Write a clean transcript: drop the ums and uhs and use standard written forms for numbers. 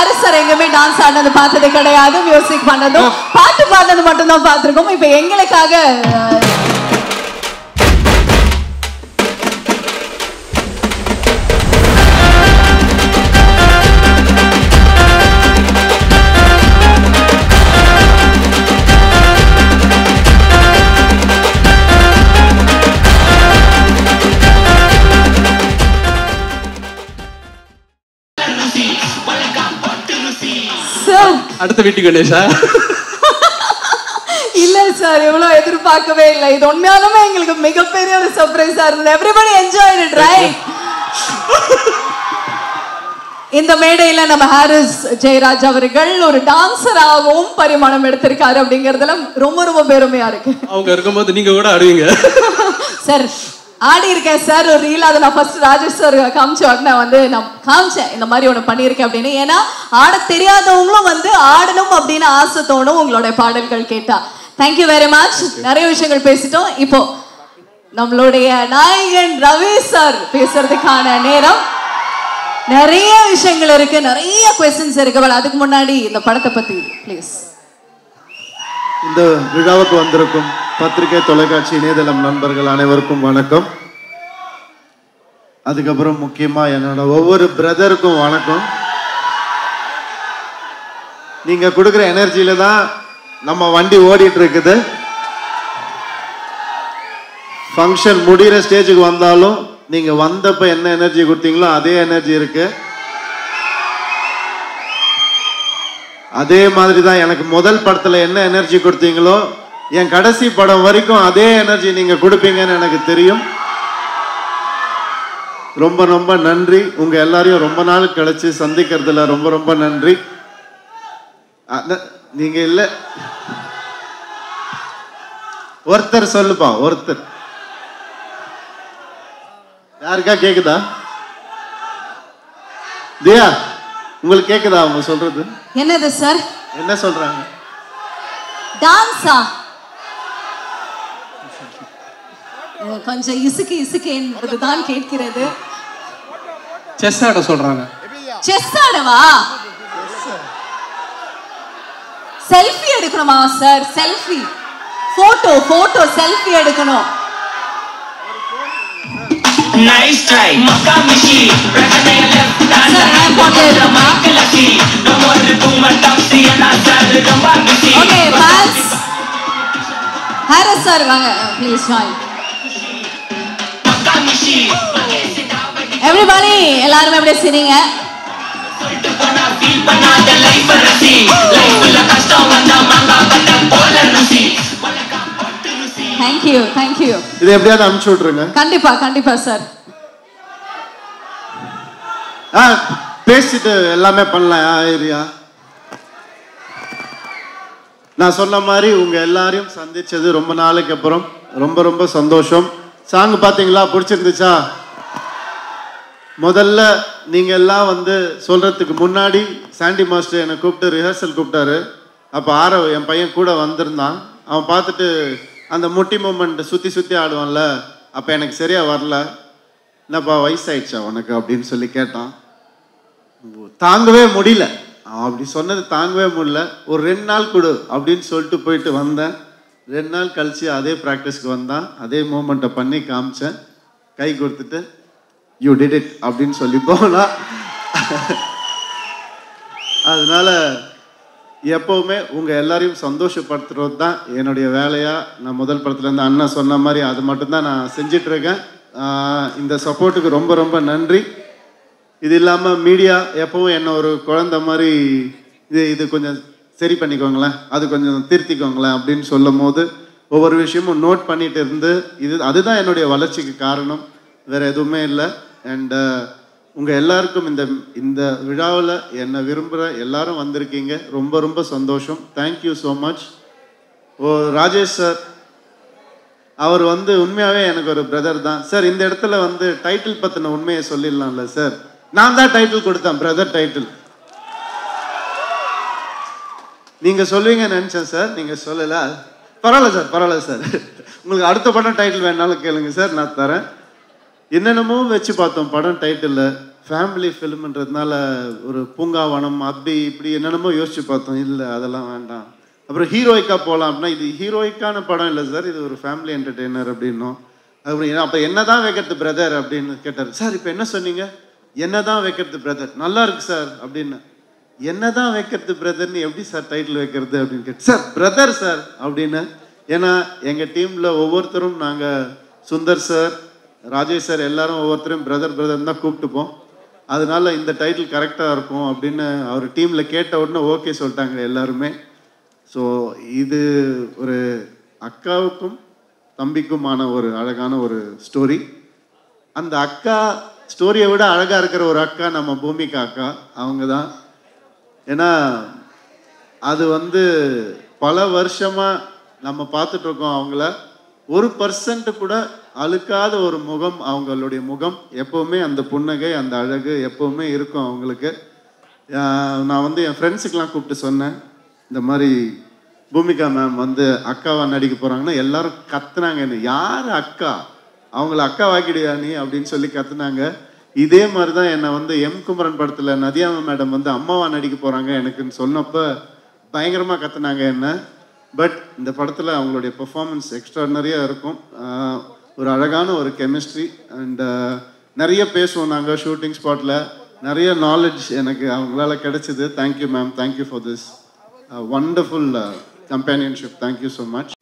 Harris sir எங்கேயுமே dance ஆடினது பார்த்தது கிடையாது, மியூசிக் பண்ணதும் பாட்டு பாடினது மட்டும் தான் பார்த்துருக்கோம். இப்போ எங்களுக்காக அடுத்த வீட்டு கணேஷா இல்ல சார், இவ்வளவு எதிர்பார்க்கவே இல்லை. இது உண்மையாலுமே எங்களுக்கு மிகப்பெரிய ஒரு சர்ப்ரைஸா இருந்தது. Everybody enjoyed it, right? இந்த மேடையில நம்ம ஹாரிஸ் ஜெயராஜ் அவர்கள் ஒரு டான்சராகவும் பரிமாணம் எடுத்திருக்காரு அப்படிங்கறதுல ரொம்ப ரொம்ப பெருமையா இருக்கு. அவங்க இருக்கும்போது நீங்க கூட ஆடுவீங்க சார். ஆடி இருக்கேன் சார் ஒரு ரீல். அதை நான் ஃபர்ஸ்ட் ராஜேஷ் சார் காமிச்ச உடனே வந்து நான் காமிச்சேன் இந்த மாதிரி ஒன்று பண்ணியிருக்கேன் அப்படின்னு. ஏன்னா ஆட தெரியாதவங்களும் வந்து ஆடணும் அப்படின்னு ஆசை தோணும் உங்களுடைய பாடல்கள் கேட்டா. Thank you very much. நிறைய விஷயங்கள் பேசிட்டோம். இப்போ நம்மளுடைய நாயகன் ரவி சார் பேசுறதுக்கான நேரம். நிறைய விஷயங்கள் இருக்கு, நிறைய குவெஸ்டன்ஸ் இருக்கு. பட் அதுக்கு முன்னாடி இந்த படத்தை பத்தி ப்ளீஸ். இந்த விழாவுக்கு வந்திருக்கும் பத்திரிகை தொலைக்காட்சி இணையதளம் நண்பர்கள் அனைவருக்கும் வணக்கம். அதுக்கப்புறம் முக்கியமா என்னோட ஒவ்வொரு பிரதருக்கும் வணக்கம். நீங்க கொடுக்குற எனர்ஜியில தான் நம்ம வண்டி ஓடிட்டு இருக்குது. ஃபங்க்ஷன் முடிகிற ஸ்டேஜுக்கு வந்தாலும் நீங்க வந்தப்ப என்ன எனர்ஜி கொடுத்தீங்களோ அதே எனர்ஜி இருக்கு. அதே மாதிரி தான் எனக்கு முதல் படத்துல என்ன எனர்ஜி கொடுத்தீங்களோ என் கடைசி படம் வரைக்கும் அதே எனர்ஜி நீங்க கொடுப்பீங்கன்னு எனக்கு தெரியும். ரொம்ப ரொம்ப நன்றி. உங்க எல்லாரையும் ரொம்ப நாள் கழிச்சு சந்திக்கிறதுல ரொம்ப ரொம்ப நன்றி. நீங்க இல்ல ஒருத்தர் சொல்லுப்பா, ஒருத்தர். யாருக்கா கேக்குதா? தியா, உங்களுக்கு கேக்குதா அவங்க சொல்றது? என்னது சார்? என்ன சொல்றாங்க? டான்ஸா? கொஞ்சம் இசுக்கு இசுக்கு என்பதுதான் கேட்கிறது. செஸ் ஆட சொல்றாங்க. செஸ் ஆடவா? செல்ஃபி எடுக்கணுமா sir? Selfie, photo photo selfie எடுக்கணும். Nice try, Makka Mishi. Rakataya left, dance, the mic lucky. No more to my taxi and I said Ramba Mishi. Okay, fans. Haris sir, vaanga, please join. Makka Mishi. Everybody, எல்லாரும் எப்படி சீனிங்க? சொல்லிட்டு போனா feel பண்ணாத life ரசி. Life la கஷ்டம் வந்தா மாங்கா பட்ட போல ருசி. Thank you, thank you. இது எப்படியாவது அனுப்பிச்சு விட்டுருங்க. கண்டிப்பா கண்டிப்பா சார். பேசிட்டு எல்லாமே பண்ணலாம். ஏரியா நான் சொன்ன மாதிரி உங்க எல்லாரையும் சந்திச்சது ரொம்ப நாளைக்கு அப்புறம் ரொம்ப ரொம்ப சந்தோஷம். சாங் பாத்தீங்களா? பிடிச்சிருந்துச்சா? முதல்ல நீங்க எல்லாம் வந்து சொல்றதுக்கு முன்னாடி சாண்டி மாஸ்டர் என்னை கூப்பிட்டு ரிஹர்சல் கூப்பிட்டாரு. அப்போ ஆரவ் என் பையன் கூட வந்திருந்தான். அவன் பார்த்துட்டு அந்த முட்டி மூமெண்ட் சுற்றி சுற்றி ஆடுவான்ல, அப்போ எனக்கு சரியாக வரல. என்னப்பா வயசாயிடுச்சா உனக்கு அப்படின்னு சொல்லி கேட்டான். தாங்கவே முடியல, அப்படி சொன்னது தாங்கவே முடியல. ஒரு 2 நாள் கொடு அப்படின்னு சொல்லிட்டு போயிட்டு வந்தேன். 2 நாள் கழிச்சு அதே ப்ராக்டிஸ்க்கு வந்தான். அதே மூமெண்ட்டை பண்ணி காமிச்சேன். கை கொடுத்துட்டு யூ டிட் இட் அப்படின்னு சொல்லி போனா. அதனால எப்போவுமே உங்கள் எல்லாரையும் சந்தோஷப்படுத்துறது தான் என்னுடைய வேலையாக நான் முதல் படத்துலேருந்து அண்ணன் சொன்ன மாதிரி அது மட்டும்தான் நான் செஞ்சிட்ருக்கேன். இந்த சப்போர்ட்டுக்கு ரொம்ப ரொம்ப நன்றி. இது இல்லாமல் மீடியா எப்போவும் என்ன ஒரு குழந்தை மாதிரி இது கொஞ்சம் சரி பண்ணிக்கோங்களேன், அது கொஞ்சம் திருத்திக்கோங்களேன் அப்படின்னு சொல்லும் போது ஒவ்வொரு விஷயமும் நோட் பண்ணிட்டு இருந்து அதுதான் என்னுடைய வளர்ச்சிக்கு காரணம், வேறு எதுவுமே இல்லை. அண்ட் உங்கள் எல்லாருக்கும் இந்த விழாவில் என்னை விரும்புகிற எல்லாரும் வந்திருக்கீங்க. ரொம்ப ரொம்ப சந்தோஷம். Thank you so much. Rajesh sir அவர் வந்து உண்மையாகவே எனக்கு ஒரு பிரதர் தான் சார். இந்த இடத்துல வந்து டைட்டில் பற்றின உண்மையை சொல்லிடலாம்ல சார்? நான் தான் டைட்டில் கொடுத்தேன், பிரதர் டைட்டில். நீங்கள் சொல்லுவீங்கன்னு நினச்சேன் சார், நீங்கள் சொல்லலை. பரவாயில்ல சார், பரவாயில்ல சார். உங்களுக்கு அடுத்த படம் டைட்டில் வேணாலும் கேளுங்க சார், நான் தரேன். என்னென்னமோ வச்சு பார்த்தோம் படம் டைட்டிலில். ஃபேமிலி ஃபிலிம்ன்றதுனால ஒரு பூங்காவனம் அப்படி இப்படி என்னென்னமோ யோசிச்சு பார்த்தோம். இல்லை அதெல்லாம் வேண்டாம். அப்புறம் ஹீரோயிக்காக போகலாம் அப்படின்னா இது ஹீரோயிக்கான படம் இல்லை சார், இது ஒரு ஃபேமிலி என்டர்டெய்னர் அப்படின்னோம். அப்புறம் அப்போ என்ன தான் வைக்கிறது பிரதர் அப்படின்னு கேட்டார். சார் இப்போ என்ன சொன்னீங்க? என்ன தான் வைக்கிறது பிரதர், நல்லா இருக்கு சார் அப்படின்னு. என்ன தான் வைக்கிறது பிரதர்னு எப்படி சார் டைட்டில் வைக்கிறது அப்படின்னு கேட்டு, சார் பிரதர் சார் அப்படின்னு. ஏன்னா எங்கள் டீமில் ஒவ்வொருத்தரும் நாங்கள் சுந்தர் சார், ராஜேஷ் சார் எல்லாரும் ஒவ்வொருத்தரும் பிரதர் பிரதர் தான் கூப்பிட்டுப்போம். அதனால இந்த டைட்டில் கரெக்டாக இருக்கும் அப்படின்னு அவர் டீமில் கேட்ட உடனே ஓகே சொல்லிட்டாங்க எல்லாருமே. ஸோ இது ஒரு அக்காவுக்கும் தம்பிக்குமான ஒரு அழகான ஒரு ஸ்டோரி. அந்த அக்கா ஸ்டோரியை விட அழகாக இருக்கிற ஒரு அக்கா நம்ம பூமிகா அக்கா, அவங்க தான். ஏன்னா அது வந்து பல வருஷமாக நம்ம பார்த்துட்ருக்கோம் அவங்கள. 1% கூட அழுக்காத ஒரு முகம் அவங்களுடைய முகம். எப்போவுமே அந்த புன்னகை, அந்த அழகு எப்போவுமே இருக்கும் அவங்களுக்கு. நான் வந்து என் ஃப்ரெண்ட்ஸுக்கெலாம் கூப்பிட்டு சொன்னேன், இந்த மாதிரி பூமிகா மேம் வந்து அக்காவா நடிக்க போகிறாங்கன்னா எல்லாரும் கத்துனாங்க. என்ன யார் அக்கா, அவங்கள அக்கா வாக்கிடுயா நீ அப்படின்னு சொல்லி கத்துனாங்க. இதே மாதிரி தான் என்னை வந்து எம் குமரன் படத்தில் நதியா மேடம் வந்து அம்மாவா நடிக்க போகிறாங்க எனக்குன்னு சொன்னப்போ பயங்கரமாக கத்துனாங்க என்ன. பட் இந்த படத்தில் அவங்களுடைய பெர்ஃபார்மன்ஸ் எக்ஸ்ட்ராடனரியாக இருக்கும். ஒரு அழகான ஒரு கெமிஸ்ட்ரி அண்ட் நிறைய பேசுவோம் நாங்கள் ஷூட்டிங் ஸ்பாட்டில். நிறைய நாலேஜ் எனக்கு அவங்களால கிடைச்சிது. Thank you ma'am, thank you for this wonderful companionship. Thank you so much.